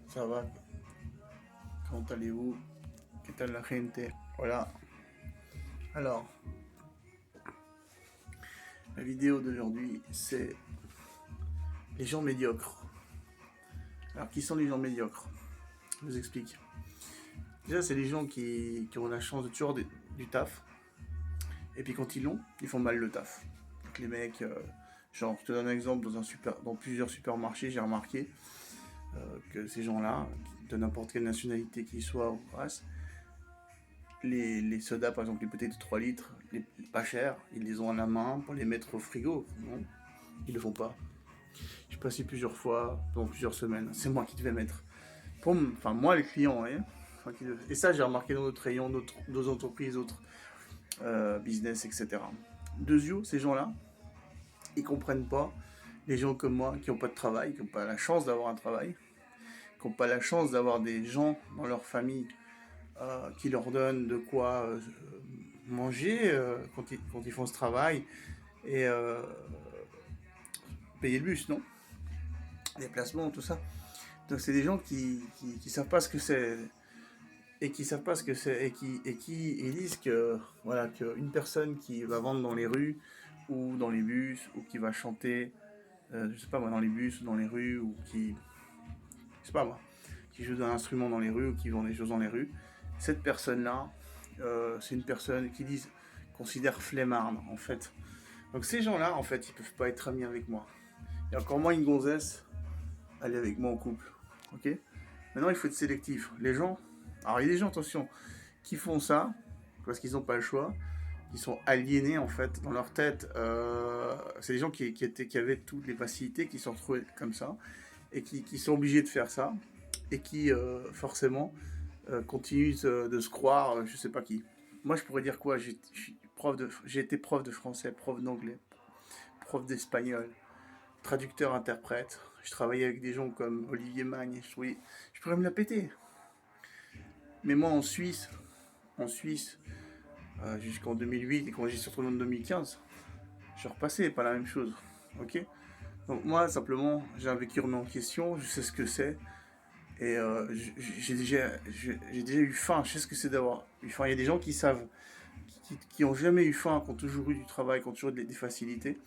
Ça va? Comment allez-vous? ¿Qué tal la gente? Voilà. Alors, la vidéo d'aujourd'hui, c'est les gens médiocres. Alors, qui sont les gens médiocres? Je vous explique. Déjà, c'est les gens qui ont la chance de toujours du taf. Et puis quand ils l'ont, ils font mal le taf. Donc les mecs, genre, je te donne un exemple, dans plusieurs supermarchés, j'ai remarqué que ces gens-là, de n'importe quelle nationalité qu'ils soient ou race, les sodas, par exemple, les bouteilles de 3 litres, pas chères, ils les ont à la main pour les mettre au frigo. Non, ils le font pas. Je suis passé plusieurs fois, pendant plusieurs semaines. C'est moi qui devais mettre. Enfin, moi, les clients, hein. Et ça, j'ai remarqué dans notre rayon, nos entreprises, d'autres business, etc. Deuxièmement, ces gens-là, ils comprennent pas les gens comme moi qui n'ont pas de travail, qui n'ont pas la chance d'avoir un travail, qui n'ont pas la chance d'avoir des gens dans leur famille qui leur donnent de quoi manger quand ils font ce travail et payer le bus, non? Les placements, tout ça. Donc c'est des gens qui savent pas ce que c'est et qui savent pas ce que c'est et qui ils disent que voilà qu'une personne qui va vendre dans les rues ou dans les bus ou qui va chanter je sais pas moi dans les bus ou dans les rues ou qui je sais pas moi qui joue d'un instrument dans les rues ou qui vend des choses dans les rues, cette personne là c'est une personne qui disent considère flemmarde en fait. Donc ces gens là en fait ils peuvent pas être amis avec moi et encore moins une gonzesse aller avec moi en couple, ok? Maintenant, il faut être sélectif. Les gens, alors il y a des gens, attention, qui font ça parce qu'ils n'ont pas le choix, qui sont aliénés en fait dans leur tête. C'est des gens qui avaient toutes les facilités, qui sont retrouvés comme ça et qui sont obligés de faire ça et qui forcément continuent de se croire, je sais pas qui. Moi, je pourrais dire quoi? J'ai été prof de français, prof d'anglais, prof d'espagnol, traducteur-interprète. Je travaillais avec des gens comme Olivier Magne. Je pourrais me la péter. Mais moi, en Suisse, jusqu'en 2008, et quand j'y suis retourné en 2015, je suis repassé, pas la même chose. Ok? Donc moi, simplement, j'ai un vécu remis en question, je sais ce que c'est, et j'ai déjà eu faim, je sais ce que c'est d'avoir eu faim. Il y a des gens qui savent, qui ont jamais eu faim, qui ont toujours eu du travail, qui ont toujours des facilités.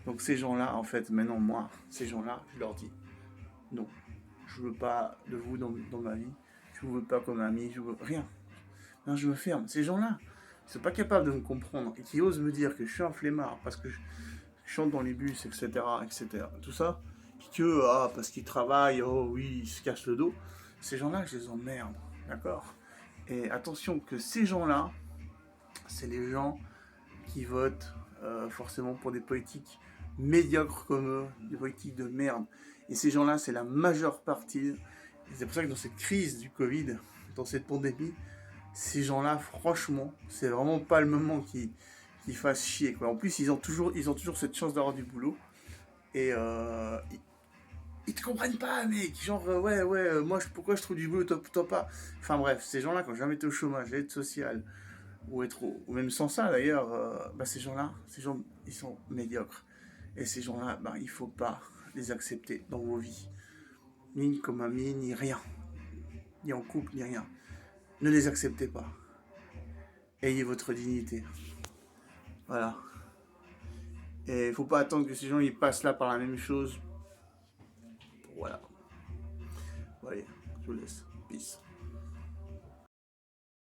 Donc ces gens-là, en fait, maintenant, moi, ces gens-là, je leur dis, non, je veux pas de vous dans ma vie, je vous veux pas comme ami, je veux rien. Non, je me ferme. Ces gens-là, ils sont pas capables de me comprendre et qui osent me dire que je suis un flemmard parce que je chante dans les bus, etc., etc. Tout ça, parce qu'ils travaillent, oh oui, ils se cassent le dos. Ces gens-là, je les emmerde, d'accord? Et attention que ces gens-là, c'est les gens qui votent forcément pour des politiques médiocres comme eux, des politiques de merde. Et ces gens-là, c'est la majeure partie. Et c'est pour ça que dans cette crise du Covid, dans cette pandémie, ces gens-là, franchement, c'est vraiment pas le moment qui fassent chier, quoi. En plus, ils ont toujours cette chance d'avoir du boulot. Et ils te comprennent pas, mec. Genre, ouais, ouais, moi, pourquoi je trouve du boulot, toi pas. Enfin bref, ces gens-là, quand jamais été au chômage, l'aide sociale, ou même sans ça d'ailleurs, bah, ces gens, ils sont médiocres. Et ces gens-là, bah, il faut pas les accepter dans vos vies. Ni comme amis, ni rien. Ni en couple, ni rien. Ne les acceptez pas. Ayez votre dignité. Voilà. Et il faut pas attendre que ces gens ils passent là par la même chose. Voilà. Allez, je vous laisse. Peace.